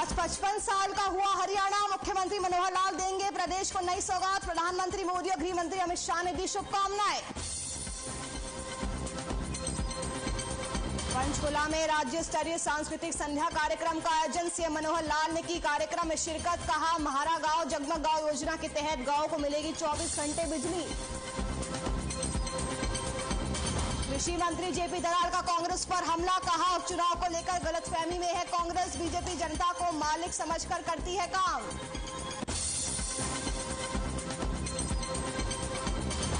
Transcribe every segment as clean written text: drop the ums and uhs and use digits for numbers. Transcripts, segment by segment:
आज 55 साल का हुआ हरियाणा। मुख्यमंत्री मनोहर लाल देंगे प्रदेश को नई सौगात। प्रधानमंत्री मोदी और गृह मंत्री अमित शाह ने दी शुभकामनाएं। पंचकुला में राज्य स्तरीय सांस्कृतिक संध्या कार्यक्रम का आयोजन। सीएम मनोहर लाल ने की कार्यक्रम में शिरकत। कहा, म्हारा गांव जगमग गांव योजना के तहत गांव को मिलेगी 24 घंटे बिजली। कृषि मंत्री जेपी दलाल का कांग्रेस पर हमला। कहा, उपचुनाव को लेकर गलतफहमी में है कांग्रेस। बीजेपी जनता को मालिक समझकर करती है काम।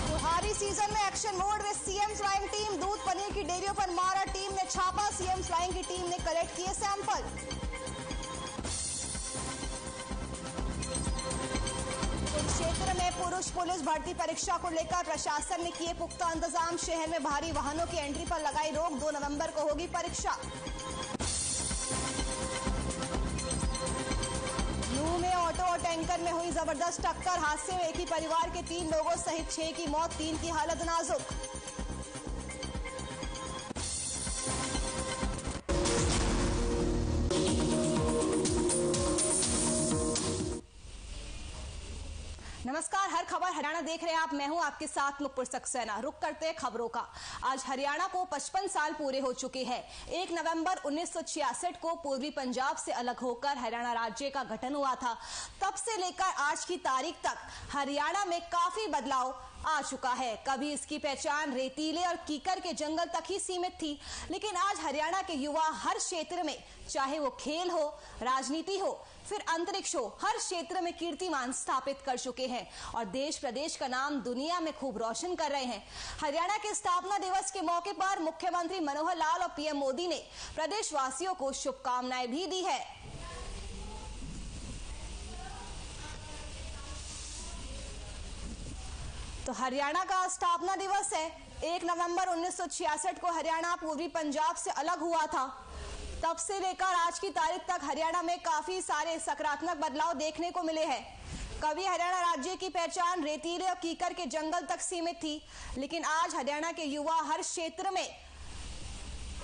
त्योहारी सीजन में एक्शन मोड में सीएम फ्लाइंग टीम। दूध पनीर की डेयरियों पर मारा टीम ने छापा। सीएम फ्लाइंग की टीम ने कलेक्ट किए सैंपल। क्षेत्र में पुरुष पुलिस भर्ती परीक्षा को लेकर प्रशासन ने किए पुख्ता इंतजाम। शहर में भारी वाहनों की एंट्री पर लगाई रोक। 2 नवंबर को होगी परीक्षा। नूह में ऑटो और टैंकर में हुई जबरदस्त टक्कर। हादसे में एक ही परिवार के 3 लोगों सहित 6 की मौत, 3 की हालत नाजुक। नमस्कार, हर खबर हरियाणा देख रहे हैं आप। मैं हूं आपके साथ नुपुर सक्सेना। रुक करते हैं खबरों का। आज हरियाणा को 55 साल पूरे हो चुके हैं। 1 नवंबर 1966 को पूर्वी पंजाब से अलग होकर हरियाणा राज्य का गठन हुआ था। तब से लेकर आज की तारीख तक हरियाणा में काफी बदलाव आ चुका है। कभी इसकी पहचान रेतीले और कीकर के जंगल तक ही सीमित थी, लेकिन आज हरियाणा के युवा हर क्षेत्र में, चाहे वो खेल हो, राजनीति हो, फिर अंतरिक्ष हो, हर क्षेत्र में कीर्तिमान स्थापित कर चुके हैं और देश प्रदेश का नाम दुनिया में खूब रोशन कर रहे हैं। हरियाणा के स्थापना दिवस के मौके पर मुख्यमंत्री मनोहर लाल और पीएम मोदी ने प्रदेशवासियों को शुभकामनाएं भी दी है। तो हरियाणा का स्थापना दिवस है। 1 नवंबर 1966 को हरियाणा पूर्वी पंजाब से अलग हुआ था। तब से लेकर आज की तारीख तक हरियाणा में काफी सारे सकारात्मक बदलाव देखने को मिले हैं। कभी हरियाणा राज्य की पहचान रेतीले और कीकर के जंगल तक सीमित थी, लेकिन आज हरियाणा के युवा हर क्षेत्र में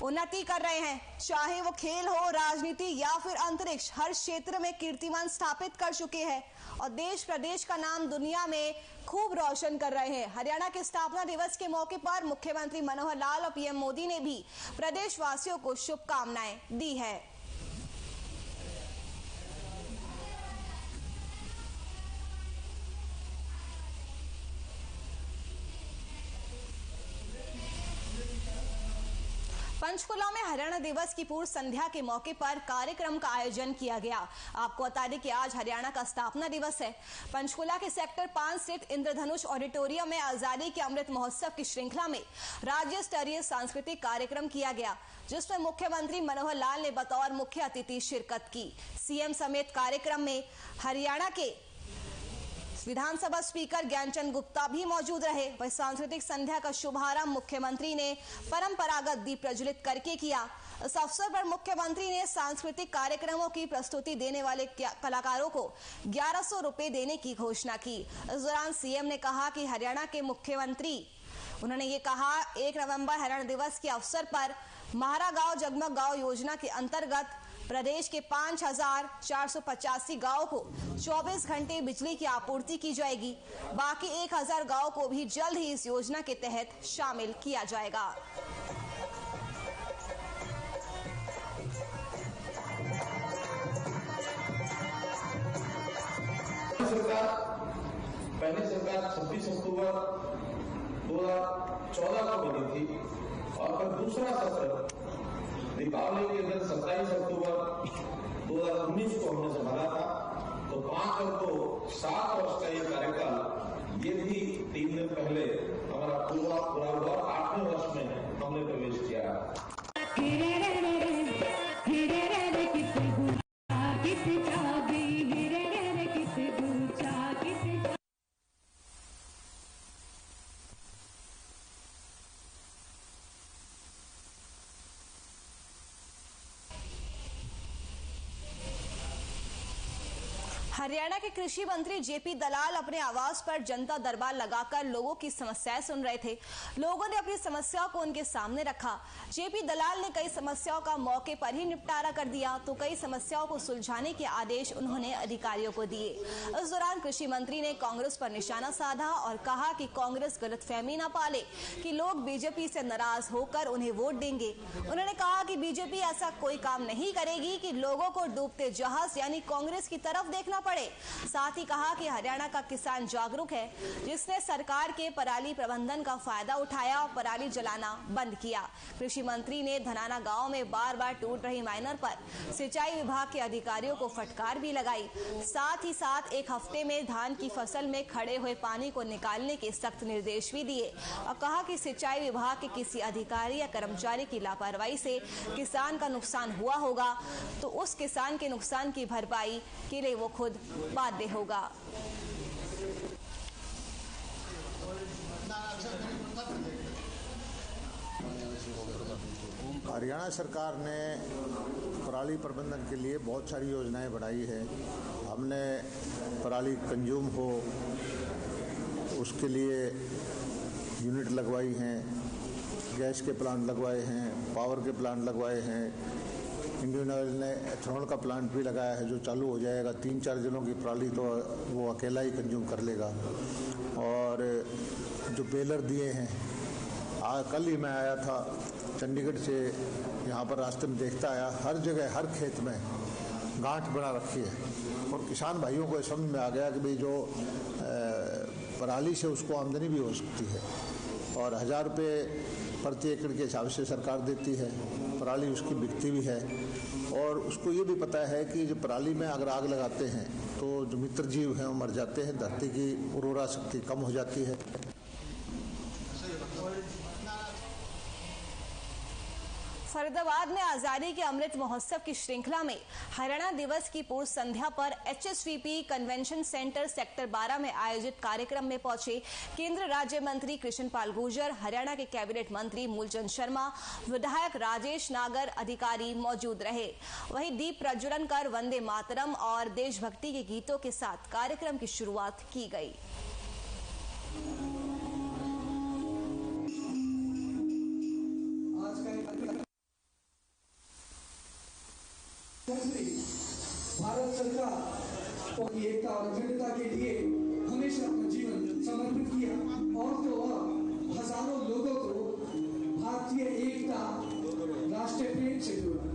उन्नति कर रहे हैं। चाहे वो खेल हो, राजनीति या फिर अंतरिक्ष, हर क्षेत्र में कीर्तिमान स्थापित कर चुके हैं और देश प्रदेश का नाम दुनिया में खूब रोशन कर रहे हैं। हरियाणा के स्थापना दिवस के मौके पर मुख्यमंत्री मनोहर लाल और पीएम मोदी ने भी प्रदेशवासियों को शुभकामनाएं दी है। पंचकुला में हरियाणा दिवस की पूर्व संध्या के मौके पर कार्यक्रम का आयोजन किया गया। आपको बता दें कि आज हरियाणा का स्थापना दिवस है। पंचकुला के सेक्टर 5 स्थित इंद्रधनुष ऑडिटोरियम में आजादी के अमृत महोत्सव की श्रृंखला में राज्य स्तरीय सांस्कृतिक कार्यक्रम किया गया, जिसमें मुख्यमंत्री मनोहर लाल ने बतौर मुख्य अतिथि शिरकत की। सीएम समेत कार्यक्रम में हरियाणा के विधानसभा स्पीकर ज्ञानचंद गुप्ता भी मौजूद रहे। वह सांस्कृतिक संध्या का शुभारंभ मुख्यमंत्री ने परंपरागत दीप प्रज्वलित करके किया। इस अवसर पर मुख्यमंत्री ने सांस्कृतिक कार्यक्रमों की प्रस्तुति देने वाले कलाकारों को 1100 रुपए देने की घोषणा की। इस दौरान सीएम ने कहा कि हरियाणा के मुख्यमंत्री, उन्होंने ये कहा, 1 नवंबर हरियाणा दिवस के अवसर पर म्हारा गांव जगमग गांव योजना के अंतर्गत प्रदेश के 5485 गांवों को 24 घंटे बिजली की आपूर्ति की जाएगी। बाकी 1000 गांवों को भी जल्द ही इस योजना के तहत शामिल किया जाएगा। पहली सरकार 26 अक्टूबर 2014 को बनी थी और फिर दूसरा सत्र दीपावली के दिन 27 अक्टूबर 2019 को हमने संभाला था। तो 5 और 2 7 वर्ष का ये कार्यकाल, ये भी 3 दिन पहले हमारा पूरा हुआ। 8वें वर्ष में हमने प्रवेश किया। हरियाणा के कृषि मंत्री जेपी दलाल अपने आवास पर जनता दरबार लगाकर लोगों की समस्याएं सुन रहे थे। लोगों ने अपनी समस्याओं को उनके सामने रखा। जेपी दलाल ने कई समस्याओं का मौके पर ही निपटारा कर दिया तो कई समस्याओं को सुलझाने के आदेश उन्होंने अधिकारियों को दिए। इस दौरान कृषि मंत्री ने कांग्रेस पर निशाना साधा और कहा कि कांग्रेस गलतफहमी न पाले कि लोग बीजेपी से नाराज होकर उन्हें वोट देंगे। उन्होंने कहा कि बीजेपी ऐसा कोई काम नहीं करेगी कि लोगों को डूबते जहाज यानी कांग्रेस की तरफ देखना पड़े। साथ ही कहा कि हरियाणा का किसान जागरूक है, जिसने सरकार के पराली प्रबंधन का फायदा उठाया और पराली जलाना बंद किया। कृषि मंत्री ने धनाना गांव में बार बार टूट रही माइनर पर सिंचाई विभाग के अधिकारियों को फटकार भी लगाई। साथ ही साथ एक हफ्ते में धान की फसल में खड़े हुए पानी को निकालने के सख्त निर्देश भी दिए और कहा कि सिंचाई विभाग के किसी अधिकारी या कर्मचारी की लापरवाही से किसान का नुकसान हुआ होगा तो उस किसान के नुकसान की भरपाई के लिए वो खुद बाध्य होगा। हरियाणा सरकार ने पराली प्रबंधन के लिए बहुत सारी योजनाएं बनाई है। हमने पराली कंज्यूम हो उसके लिए यूनिट लगवाई हैं, गैस के प्लांट लगवाए हैं, पावर के प्लांट लगवाए हैं। इंडियन ऑयल ने एथेनॉल का प्लांट भी लगाया है जो चालू हो जाएगा। 3-4 दिनों की पराली तो वो अकेला ही कंज्यूम कर लेगा। और जो बेलर दिए हैं, कल ही मैं आया था चंडीगढ़ से, यहाँ पर रास्ते में देखता आया हर जगह हर खेत में गांठ बना रखी है। और किसान भाइयों को समझ में आ गया कि भाई जो पराली से उसको आमदनी भी हो सकती है और 1000 रुपये प्रति एकड़ के हिसाब से सरकार देती है। पराली उसकी बिकती भी है और उसको ये भी पता है कि जो पराली में अगर आग लगाते हैं तो जो मित्र जीव हैं वो मर जाते हैं, धरती की उर्वरा शक्ति कम हो जाती है। फरीदाबाद में आजादी के अमृत महोत्सव की श्रृंखला में हरियाणा दिवस की पूर्व संध्या पर HSVP कन्वेंशन सेंटर सेक्टर 12 में आयोजित कार्यक्रम में पहुंचे केंद्र राज्य मंत्री कृष्णपाल गुर्जर, हरियाणा के कैबिनेट मंत्री मूलचंद शर्मा, विधायक राजेश नागर अधिकारी मौजूद रहे। वहीं दीप प्रज्वलन कर वंदे मातरम और देशभक्ति के गीतों के साथ कार्यक्रम की शुरुआत की गई। भारत सरकार को एकता और अखंडता के लिए हमेशा अपना जीवन समर्पित किया और तो और हजारों लोगों को भारतीय एकता राष्ट्रीय प्रेम से जोड़ा।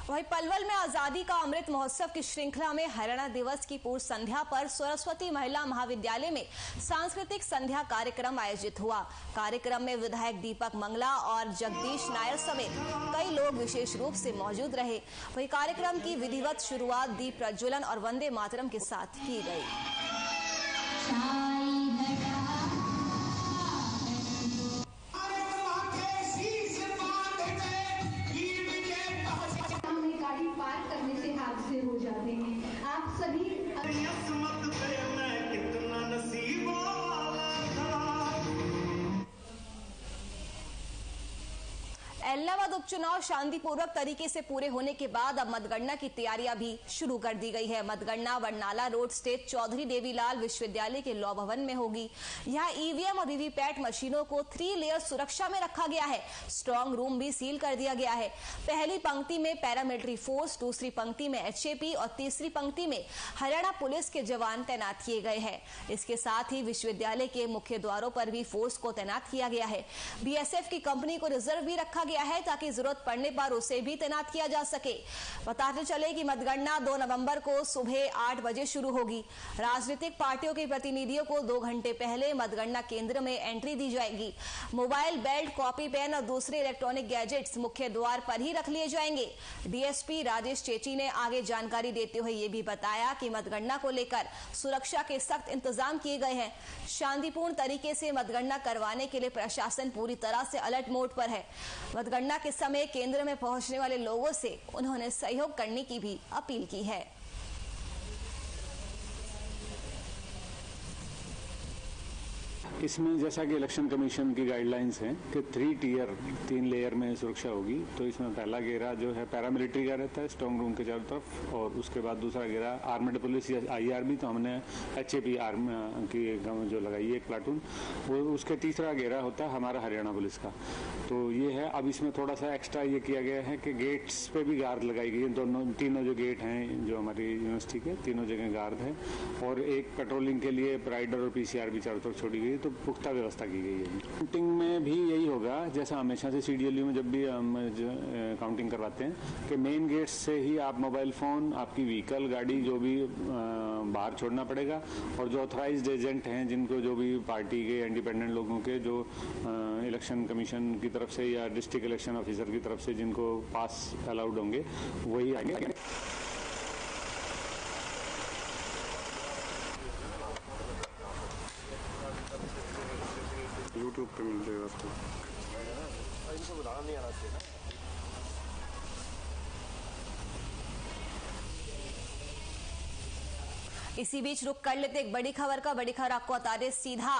वहीं पलवल में आजादी का अमृत महोत्सव की श्रृंखला में हरियाणा दिवस की पूर्व संध्या पर सरस्वती महिला महाविद्यालय में सांस्कृतिक संध्या कार्यक्रम आयोजित हुआ। कार्यक्रम में विधायक दीपक मंगला और जगदीश नायर समेत कई लोग विशेष रूप से मौजूद रहे। वहीं कार्यक्रम की विधिवत शुरुआत दीप प्रज्वलन और वंदे मातरम के साथ की गई। हो जाते हैं। आप सभी एलनाबाद उपचुनाव शांतिपूर्वक तरीके से पूरे होने के बाद अब मतगणना की तैयारियां भी शुरू कर दी गई है। मतगणना बरनाला रोड स्थित चौधरी देवीलाल विश्वविद्यालय के लॉ भवन में होगी। यहां ईवीएम और वीवीपैट मशीनों को 3 लेयर सुरक्षा में रखा गया है। स्ट्रांग रूम भी सील कर दिया गया है। पहली पंक्ति में पैरामिलिट्री फोर्स, दूसरी पंक्ति में HAP और तीसरी पंक्ति में हरियाणा पुलिस के जवान तैनात किए गए हैं। इसके साथ ही विश्वविद्यालय के मुख्य द्वारों पर भी फोर्स को तैनात किया गया है। BSF की कंपनी को रिजर्व भी रखा गया है ताकि जरूरत पड़ने पर उसे भी तैनात किया जा सके। बताते चले कि मतगणना 2 नवंबर को सुबह 8 बजे शुरू होगी। राजनीतिक पार्टियों के प्रतिनिधियों को 2 घंटे पहले मतगणना केंद्र में एंट्री दी जाएगी। मोबाइल, बेल्ट, कॉपी पेन और दूसरे इलेक्ट्रॉनिक गैजेट्स मुख्य द्वार पर ही रख लिए जाएंगे। DSP राजेश चेची ने आगे जानकारी देते हुए ये भी बताया कि मतगणना को लेकर सुरक्षा के सख्त इंतजाम किए गए हैं। शांतिपूर्ण तरीके से मतगणना करवाने के लिए प्रशासन पूरी तरह से अलर्ट मोड पर है। मतगणना के समय केंद्र में पहुंचने वाले लोगों से उन्होंने सहयोग करने की भी अपील की है। इसमें जैसा कि इलेक्शन कमीशन की गाइडलाइंस हैं कि 3 लेयर में सुरक्षा होगी। तो इसमें पहला घेरा जो है पैरामिलिट्री का रहता है स्ट्रांग रूम के चारों तरफ, और उसके बाद दूसरा घेरा आर्मेड पुलिस या IRB, तो हमने HAP आर्मी की जो लगाई है एक प्लाटून, वो उसके तीसरा घेरा होता है हमारा हरियाणा पुलिस का। तो ये है। अब इसमें थोड़ा सा एक्स्ट्रा ये किया गया है कि गेट्स पे भी गार्ड लगाई गई है। तीनों जो गेट हैं जो हमारी यूनिवर्सिटी के, तीनों जगह गार्ड है, और एक पेट्रोलिंग के लिए राइडर और PCR भी चारों तरफ छोड़ी गई है। तो पुख्ता व्यवस्था की गई है। काउंटिंग में भी यही होगा जैसा हमेशा से CDLU में जब भी हम काउंटिंग करवाते हैं कि मेन गेट से ही आप मोबाइल फ़ोन, आपकी व्हीकल, गाड़ी जो भी बाहर छोड़ना पड़ेगा, और जो ऑथराइज्ड एजेंट हैं जिनको जो भी पार्टी के इंडिपेंडेंट लोगों के जो इलेक्शन कमीशन की तरफ से या डिस्ट्रिक्ट इलेक्शन ऑफिसर की तरफ से जिनको पास अलाउड होंगे वही आएंगे। यूट्यूब पे मिल जाएगा आपको। इनको बुलाना नहीं आना चाहिए ना। इसी बीच रुक कर लेते एक बड़ी खबर का। बड़ी खबर आपको बता दें, सीधा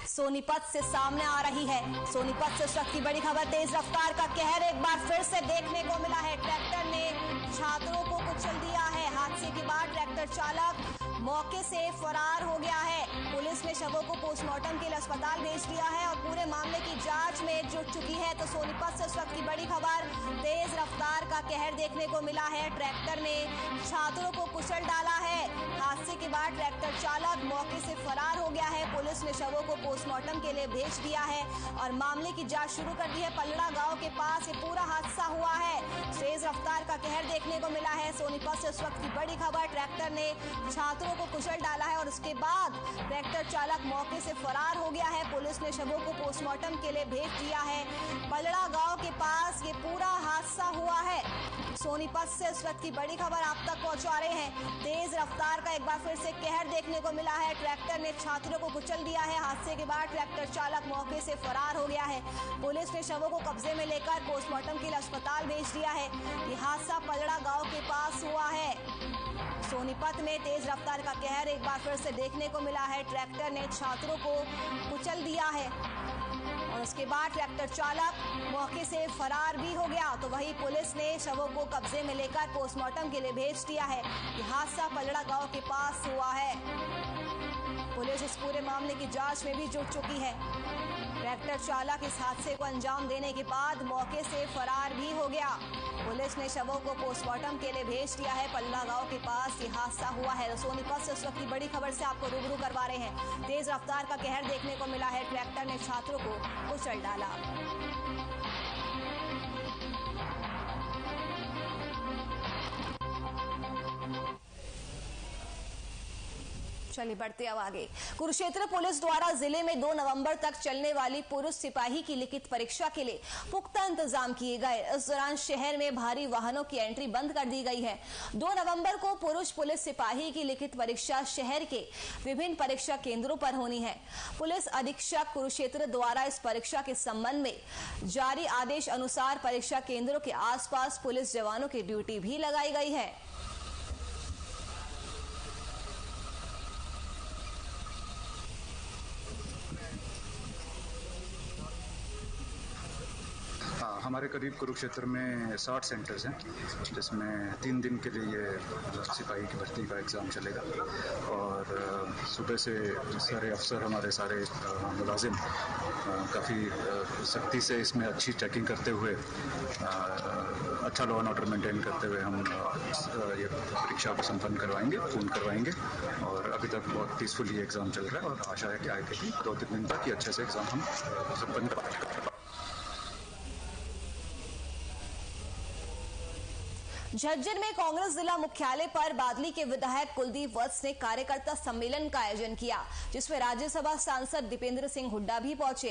सोनीपत से सामने आ रही है। सोनीपत से उस वक्त की बड़ी खबर, तेज रफ्तार का कहर एक बार फिर से देखने को मिला है। ट्रैक्टर ने छात्रों को कुचल दिया है। हादसे के बाद ट्रैक्टर चालक मौके से फरार हो गया है। पुलिस ने शवों को पोस्टमार्टम के लिए अस्पताल भेज दिया है और पूरे मामले की जांच में जुट चुकी है। तो सोनीपत से उस वक्त की बड़ी खबर, तेज रफ्तार का कहर देखने को मिला है। ट्रैक्टर ने छात्रों को कुचल डाला है। हादसे के बाद ट्रैक्टर चालक मौके से फरार हो गया है। पुलिस ने शवों को पोस्टमार्टम के लिए भेज दिया है और मामले की जांच शुरू कर दी है। पलड़ा गांव के पास ये पूरा हादसा हुआ है। तेज रफ्तार का कहर देखने को मिला है। सोनीपत से उस वक्त की बड़ी खबर, ट्रैक्टर ने छात्रों को कुचल डाला है और उसके बाद ट्रैक्टर चालक मौके से फरार हो गया है। पुलिस ने शवों को पोस्टमार्टम के लिए भेज दिया है। पलड़ा गांव के पास ये पूरा हादसा हुआ है। सोनीपत से इस वक्त की बड़ी खबर आप तक पहुंचा रहे हैं। तेज रफ्तार का एक बार फिर से कहर देखने को मिला है। ट्रैक्टर ने छात्रों को कुचल दिया है। हादसे के बाद ट्रैक्टर चालक मौके से फरार हो गया है। पुलिस ने शवों को कब्जे में लेकर पोस्टमार्टम के लिए अस्पताल भेज दिया है। ये हादसा पलड़ा गांव के पास हुआ है। सोनीपत में तेज रफ्तार का कहर एक बार फिर से देखने को मिला है। ट्रैक्टर ने छात्रों को कुचल दिया है और उसके बाद ट्रैक्टर चालक मौके से फरार भी हो गया। तो वही पुलिस ने शवों को कब्जे में लेकर पोस्टमार्टम के लिए भेज दिया है। यह हादसा पलड़ा गांव के पास हुआ है। पुलिस इस पूरे मामले की जांच में भी जुट चुकी है। ट्रैक्टर चालक इस हादसे को अंजाम देने के बाद मौके से फरार भी हो गया। पुलिस ने शवों को पोस्टमार्टम के लिए भेज दिया है। पल्ला गांव के पास ये हादसा हुआ है। सोनीपत से उस वक्त की बड़ी खबर से आपको रूबरू करवा रहे हैं। तेज रफ्तार का कहर देखने को मिला है। ट्रैक्टर ने छात्रों को कुचल डाला। चलिए बढ़ते अब आगे। कुरुक्षेत्र पुलिस द्वारा जिले में 2 नवंबर तक चलने वाली पुरुष सिपाही की लिखित परीक्षा के लिए पुख्ता इंतजाम किए गए। इस दौरान शहर में भारी वाहनों की एंट्री बंद कर दी गई है। 2 नवंबर को पुरुष पुलिस सिपाही की लिखित परीक्षा शहर के विभिन्न परीक्षा केंद्रों पर होनी है। पुलिस अधीक्षक कुरुक्षेत्र द्वारा इस परीक्षा के संबंध में जारी आदेश अनुसार परीक्षा केंद्रों के आसपास पुलिस जवानों की ड्यूटी भी लगाई गई है। हमारे करीब कुरुक्षेत्र में 60 सेंटर्स हैं, जिसमें 3 दिन के लिए सिपाही की भर्ती का एग्ज़ाम चलेगा। और सुबह से सारे अफसर, हमारे सारे मुलाजिम काफ़ी सख्ती से इसमें अच्छी चेकिंग करते हुए, अच्छा लॉ एंड ऑर्डर मेंटेन करते हुए हम ये परीक्षा को संपन्न करवाएंगे, पूर्ण करवाएंगे। और अभी तक बहुत पीसफुली एग्ज़ाम चल रहा है और आशा है कि आगे भी 2-3 दिन तक ये अच्छे से एग्ज़ाम हम संपन्न करवाएंगे। झज्जर में कांग्रेस जिला मुख्यालय पर बादली के विधायक कुलदीप वत्स ने कार्यकर्ता सम्मेलन का आयोजन किया, जिसमें राज्यसभा सांसद दीपेंद्र सिंह हुड्डा भी पहुंचे।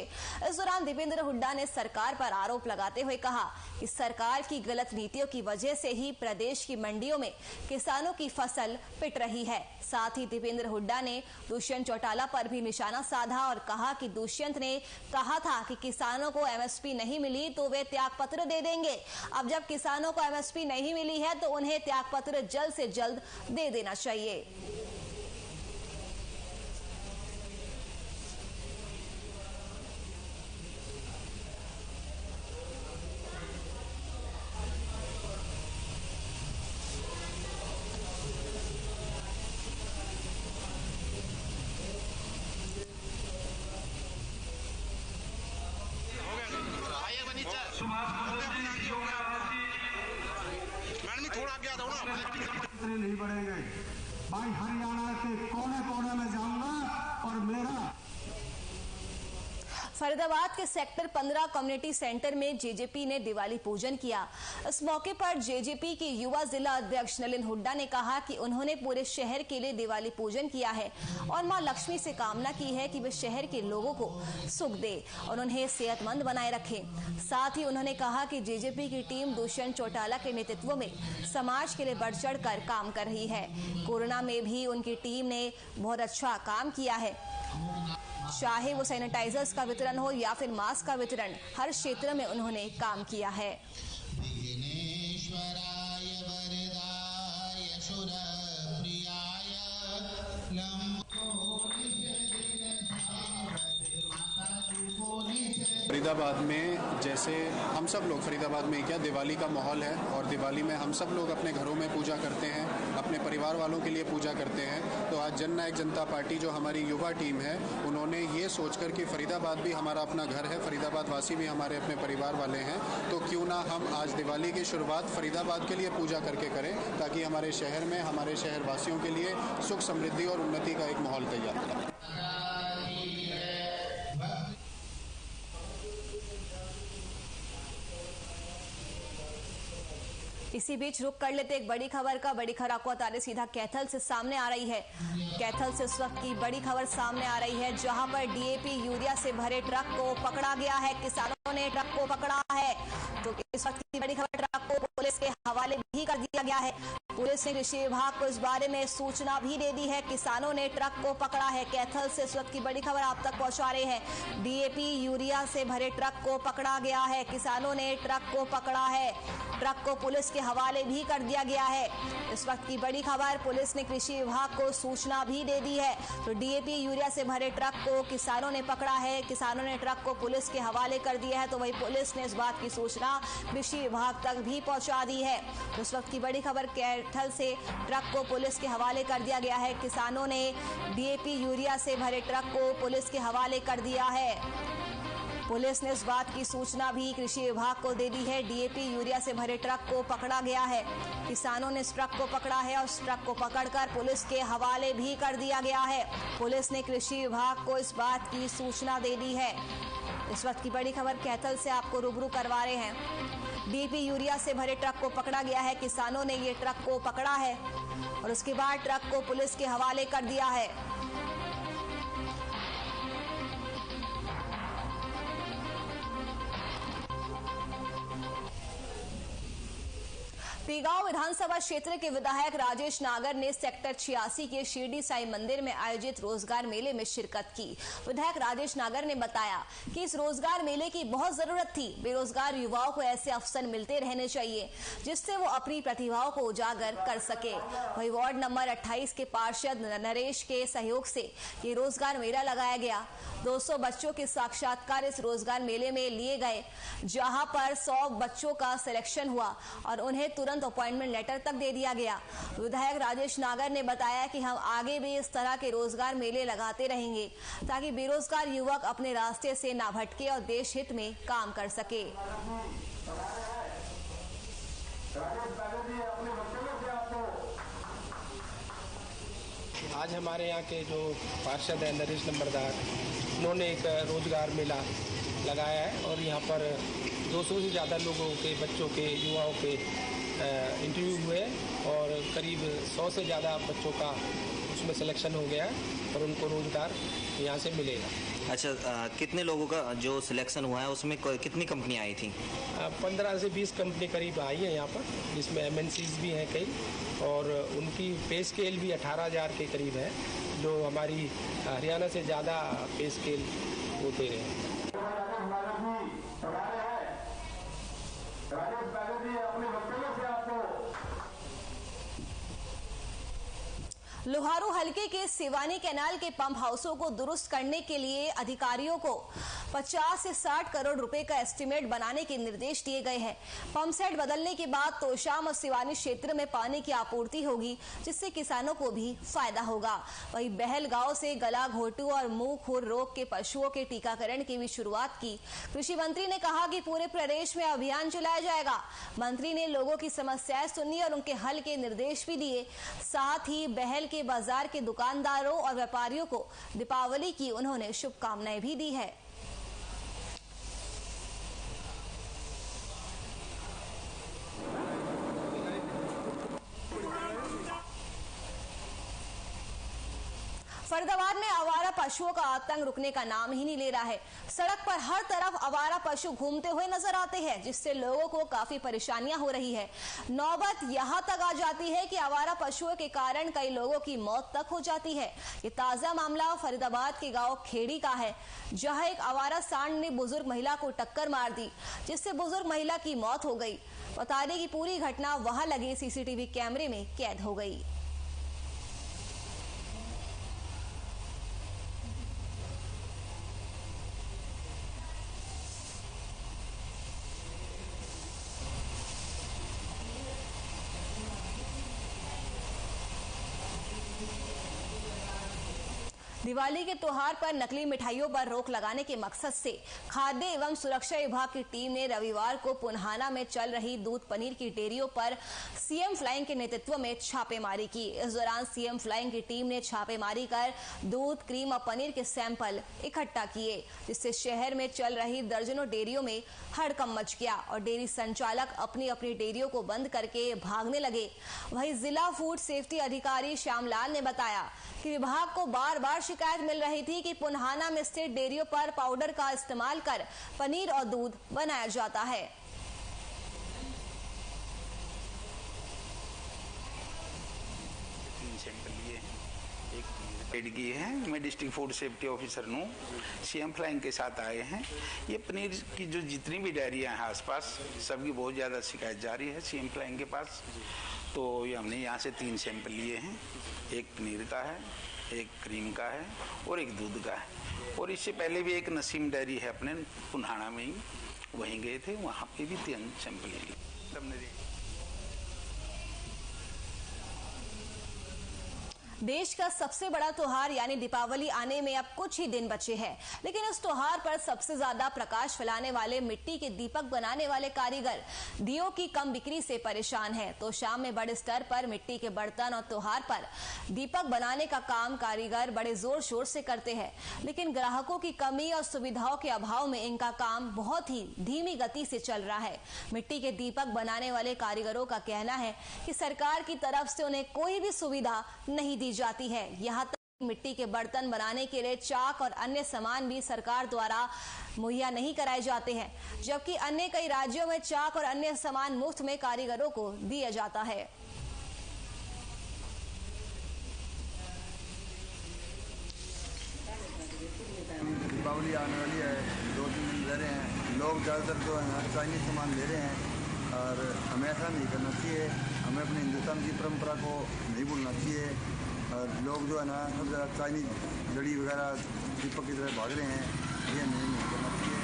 इस दौरान दीपेंद्र हुड्डा ने सरकार पर आरोप लगाते हुए कहा कि सरकार की गलत नीतियों की वजह से ही प्रदेश की मंडियों में किसानों की फसल पिट रही है। साथ ही दीपेंद्र हुड्डा ने दुष्यंत चौटाला पर भी निशाना साधा और कहा कि दुष्यंत ने कहा था कि किसानों को एमएसपी नहीं मिली तो वे त्यागपत्र दे देंगे। अब जब किसानों को एमएसपी नहीं मिली है तो उन्हें त्यागपत्र जल्द से जल्द दे देना चाहिए। भाई हरियाणा के कोने कोने में जाऊंगा और मेरा फरीदाबाद के सेक्टर 15 कम्युनिटी सेंटर में जेजेपी ने दिवाली पूजन किया। इस मौके पर जेजेपी के युवा जिला अध्यक्ष नलिन हुड्डा ने कहा कि उन्होंने पूरे शहर के लिए दिवाली पूजन किया है और मां लक्ष्मी से कामना की है कि वे शहर के लोगों को सुख दे और उन्हें सेहतमंद बनाए रखे। साथ ही उन्होंने कहा कि जेजेपी की टीम दुष्यंत चौटाला के नेतृत्व में समाज के लिए बढ़ चढ़ कर काम कर रही है। कोरोना में भी उनकी टीम ने बहुत अच्छा काम किया है, चाहे वो सैनिटाइजर्स का वितरण हो या फिर मास्क का वितरण, हर क्षेत्र में उन्होंने काम किया है। फरीदाबाद में जैसे हम सब लोग फरीदाबाद में क्या दिवाली का माहौल है और दिवाली में हम सब लोग अपने घरों में पूजा करते हैं, अपने परिवार वालों के लिए पूजा करते हैं। तो आज जननायक जनता पार्टी जो हमारी युवा टीम है, उन्होंने ये सोचकर कि फरीदाबाद भी हमारा अपना घर है, फरीदाबाद वासी भी हमारे अपने परिवार वाले हैं, तो क्यों ना हम आज दिवाली की शुरुआत फरीदाबाद के लिए पूजा करके करें, ताकि हमारे शहर में हमारे शहर वासियों के लिए सुख समृद्धि और उन्नति का एक माहौल तैयार करें। इसी बीच रुक कर लेते एक बड़ी खबर का। बड़ी खबर आपको बता दें सीधा कैथल से सामने आ रही है। कैथल से इस वक्त की बड़ी खबर सामने आ रही है, जहां पर डीएपी यूरिया से भरे ट्रक को पकड़ा गया है। किसानों ने ट्रक को पकड़ा है, तो इस वक्त की बड़ी खबर, ट्रक को पुलिस के हवाले भी कर दिया गया है। पुलिस ने कृषि विभाग को इस बारे में सूचना भी दे दी है। किसानों ने ट्रक को पकड़ा है। कैथल से इस वक्त की बड़ी खबर आप तक पहुंचा रहे हैं। डीएपी यूरिया से भरे ट्रक को पकड़ा गया है। किसानों ने ट्रक को पकड़ा है। ट्रक को पुलिस के हवाले भी कर दिया गया है। इस वक्त की बड़ी खबर, पुलिस ने कृषि विभाग को सूचना भी दे दी है। तो डीएपी यूरिया से भरे ट्रक को किसानों ने पकड़ा है। किसानों ने ट्रक को पुलिस के हवाले कर दिया है। तो वही पुलिस ने इस बात की सूचना कृषि विभाग तक भी पहुंचा दी है। तो इस वक्त की बड़ी खबर, कैथल से ट्रक को पुलिस के हवाले कर दिया गया है। किसानों ने डीएपी यूरिया से भरे ट्रक को पुलिस के हवाले कर दिया है। पुलिस ने इस बात की सूचना भी कृषि विभाग को दे दी है। डीएपी यूरिया से भरे ट्रक को पकड़ा गया है। किसानों ने इस ट्रक को पकड़ा है और उस ट्रक को पकड़कर पुलिस के हवाले भी कर दिया गया है। पुलिस ने कृषि विभाग को इस बात की सूचना दे दी है। इस वक्त की बड़ी खबर कैथल से आपको रूबरू करवा रहे हैं। डीएपी यूरिया से भरे ट्रक को पकड़ा गया है। किसानों ने ये ट्रक को पकड़ा है और उसके बाद ट्रक को पुलिस के हवाले कर दिया है। पीगांव विधानसभा क्षेत्र के विधायक राजेश नागर ने सेक्टर 86 के शिरडी साई मंदिर में आयोजित रोजगार मेले में शिरकत की। विधायक राजेश नागर ने बताया कि इस रोजगार मेले की बहुत जरूरत थी। बेरोजगार युवाओं को ऐसे अवसर मिलते रहने चाहिए जिससे वो अपनी प्रतिभाओं को उजागर कर सके। वही वार्ड नंबर 28 के पार्षद नरेश के सहयोग से ये रोजगार मेला लगाया गया। 200 बच्चों के साक्षात्कार इस रोजगार मेले में लिए गए, जहां पर 100 बच्चों का सिलेक्शन हुआ और उन्हें तुरंत अपॉइंटमेंट लेटर तक दे दिया गया। विधायक राजेश नागर ने बताया कि हम आगे भी इस तरह के रोजगार मेले लगाते रहेंगे ताकि बेरोजगार युवक अपने रास्ते से ना भटके और देश हित में काम कर सके। आज हमारे यहाँ के जो पार्षद हैं नरेश नंबरदार, उन्होंने एक रोजगार मेला लगाया है और यहाँ पर 200 से ज़्यादा लोगों के, बच्चों के, युवाओं के इंटरव्यू हुए और करीब 100 से ज़्यादा बच्चों का उसमें सिलेक्शन हो गया है और उनको रोजगार यहाँ से मिलेगा। अच्छा, कितने लोगों का जो सिलेक्शन हुआ है उसमें कितनी कंपनियाँ आई थी? 15 से 20 कंपनी करीब आई है यहाँ पर, जिसमें MNCs भी हैं कई और उनकी पे स्केल भी 18,000 के करीब है, जो हमारी हरियाणा से ज़्यादा पे स्केल वो दे रहे हैं। लोहारू हलके के सिवानी कैनाल के पंप हाउसों को दुरुस्त करने के लिए अधिकारियों को 50 से 60 करोड़ रुपए का एस्टीमेट बनाने के निर्देश दिए गए हैं। पंप सेट बदलने के बाद तोशाम और सिवानी क्षेत्र में पानी की आपूर्ति होगी, जिससे किसानों को भी फायदा होगा। वहीं बहल गांव से गला घोटू और मुंह खुर रोग के पशुओं के टीकाकरण की भी शुरुआत की। कृषि मंत्री ने कहा कि पूरे प्रदेश में अभियान चलाया जाएगा। मंत्री ने लोगों की समस्याएं सुनी और उनके हल के निर्देश भी दिए। साथ ही बहल के बाजार के दुकानदारों और व्यापारियों को दीपावली की उन्होंने शुभकामनाएं भी दी है। फरीदाबाद में आवारा पशुओं का आतंक रुकने का नाम ही नहीं ले रहा है। सड़क पर हर तरफ आवारा पशु घूमते हुए नजर आते हैं, जिससे लोगों को काफी परेशानियां हो रही है। नौबत यहां तक आ जाती है कि आवारा पशुओं के कारण कई लोगों की मौत तक हो जाती है। ये ताजा मामला फरीदाबाद के गांव खेड़ी का है, जहां एक आवारा सांड ने बुजुर्ग महिला को टक्कर मार दी, जिससे बुजुर्ग महिला की मौत हो गई। बता दें कि पूरी घटना वहां लगे सीसीटीवी कैमरे में कैद हो गई। दिवाली के त्योहार पर नकली मिठाइयों पर रोक लगाने के मकसद से खाद्य एवं सुरक्षा विभाग की टीम ने रविवार को पुन्हाना में चल रही दूध पनीर की डेयरियों पर सीएम फ्लाइंग के नेतृत्व में छापेमारी की। इस दौरान सीएम फ्लाइंग की टीम ने छापेमारी कर दूध, क्रीम और पनीर के सैंपल इकट्ठा किए, जिससे शहर में चल रही दर्जनों डेयरियों में हड़कंप मच गया और डेयरी संचालक अपनी अपनी डेयरियों को बंद करके भागने लगे। वहीं जिला फूड सेफ्टी अधिकारी श्यामलाल ने बताया कि विभाग को बार बार शिकायत मिल रही थी कि पुन्हाना में स्थित डेयरियों पर पाउडर का इस्तेमाल कर पनीर और दूध बनाया जाता है। की है मैं डिस्ट्रिक्ट फूड सेफ्टी ऑफिसर हूँ, सीएम फ्लाइंग के साथ आए हैं। ये पनीर की जो जितनी भी डेयरियाँ हैं आसपास सबकी बहुत ज़्यादा शिकायत जारी है सीएम फ्लाइंग के पास। तो ये हमने यहाँ से 3 सैंपल लिए हैं, एक पनीर का है, एक क्रीम का है और एक दूध का है। और इससे पहले भी एक नसीम डेयरी है अपने पुन्हाना में ही, वहीं गए थे, वहाँ पे भी 3 सैंपल लिए सबने। देश का सबसे बड़ा त्योहार यानी दीपावली आने में अब कुछ ही दिन बचे हैं, लेकिन इस त्योहार पर सबसे ज्यादा प्रकाश फैलाने वाले मिट्टी के दीपक बनाने वाले कारीगर दियों की कम बिक्री से परेशान हैं। तो शाम में बड़े स्तर पर मिट्टी के बर्तन और त्योहार पर दीपक बनाने का काम कारीगर बड़े जोर शोर से करते हैं, लेकिन ग्राहकों की कमी और सुविधाओं के अभाव में इनका काम बहुत ही धीमी गति से चल रहा है। मिट्टी के दीपक बनाने वाले कारीगरों का कहना है कि सरकार की तरफ से उन्हें कोई भी सुविधा नहीं दी जाती है। यहाँ तक मिट्टी के बर्तन बनाने के लिए चाक और अन्य सामान भी सरकार द्वारा मुहैया नहीं कराए जाते हैं, जबकि अन्य कई राज्यों में चाक और अन्य सामान मुफ्त में कारीगरों को दिया जाता है। दीपावली आने वाली है, 2-3 दिन ले रहे हैं। लोग ज़्यादातर जो है चाइनीज सामान ले रहे हैं और हमें ऐसा नहीं करना चाहिए। हमें अपने हिंदुस्तान की परंपरा को नहीं भूलना चाहिए। और लोग जो है ना सब ज़्यादा चाइनीज लड़ी वगैरह दीपक की तरह भाग रहे हैं, ये नहीं करना चाहिए।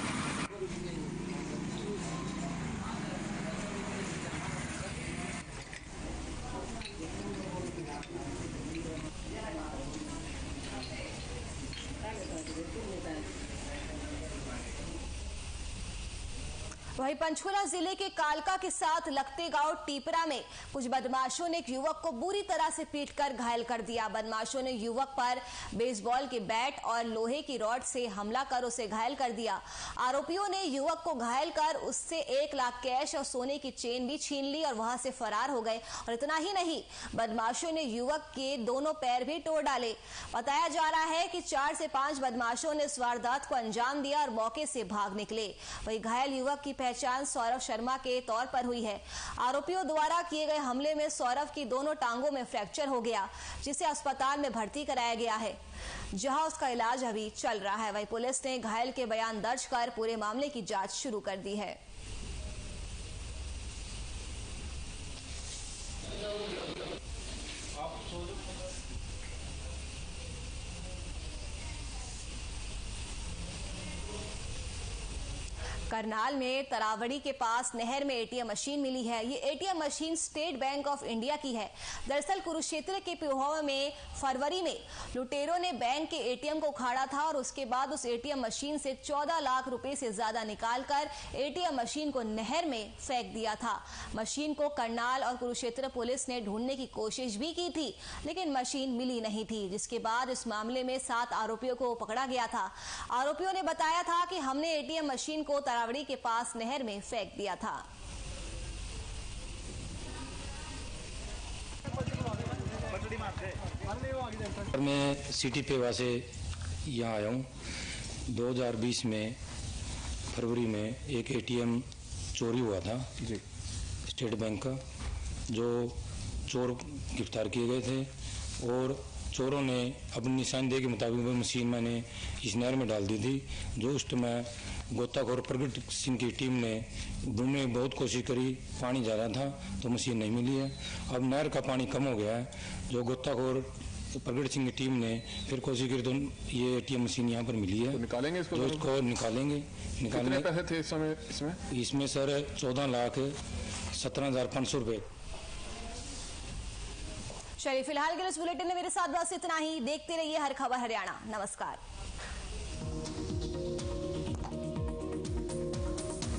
वहीं पंचकुला जिले के कालका के साथ लगते गांव टीपरा में कुछ बदमाशों ने एक युवक को बुरी तरह से पीटकर घायल कर दिया। बदमाशों ने युवक पर बेसबॉल के बैट और लोहे की रॉड से हमला कर उसे घायल कर दिया। आरोपियों ने युवक को घायल कर उससे 1 लाख कैश और सोने की चेन भी छीन ली और वहां से फरार हो गए। और इतना ही नहीं, बदमाशों ने युवक के दोनों पैर भी तोड़ डाले। बताया जा रहा है कि 4 से 5 बदमाशों ने इस वारदात को अंजाम दिया और मौके से भाग निकले। वहीं घायल युवक की पहचान सौरभ शर्मा के तौर पर हुई है। आरोपियों द्वारा किए गए हमले में सौरभ की दोनों टांगों में फ्रैक्चर हो गया, जिसे अस्पताल में भर्ती कराया गया है, जहां उसका इलाज अभी चल रहा है। वहीं पुलिस ने घायल के बयान दर्ज कर पूरे मामले की जांच शुरू कर दी है। करनाल में तरावड़ी के पास नहर में एटीएम मशीन मिली है। ये ATM machine state bank of India की है। दरअसल कुरुक्षेत्र के पिहोवा में फरवरी में लुटेरों ने बैंक के एटीएम को उखाड़ा था और उसके बाद उस एटीएम मशीन से 14 लाख रुपए से ज्यादा निकालकर एटीएम मशीन को नहर में फेंक दिया था। मशीन को करनाल और कुरुक्षेत्र पुलिस ने ढूंढने की कोशिश भी की थी, लेकिन मशीन मिली नहीं थी, जिसके बाद इस मामले में 7 आरोपियों को पकड़ा गया था। आरोपियों ने बताया था कि हमने एटीएम मशीन को तरावड़ी के पास नहर में फेंक दिया था। मैं सिटी पेवा से यहाँ आया हूँ। 2020 में फरवरी में एक एटीएम चोरी हुआ था जी स्टेट बैंक का, जो चोर गिरफ्तार किए गए थे और चोरों ने अपनी निशानदेही के मुताबिक वो मशीन मैंने इस नहर में डाल दी थी, जो उस समय गोताखोर प्रगट सिंह की टीम ने ढूंढने की बहुत कोशिश करी। पानी ज़्यादा था तो मशीन नहीं मिली है। अब नहर का पानी कम हो गया है, जो गोताखोर प्रगट सिंह की टीम ने फिर कोशिश करी तो ये एटीएम मशीन यहाँ पर मिली है। तो निकालेंगे इसको, जो इसको निकालेंगे। कितने पैसे थे इस समय इसमें सर 14,17,500 रुपये। चलिए फिलहाल के इस बुलेटिन में मेरे साथ बस इतना ही। देखते रहिए हर खबर हरियाणा। नमस्कार।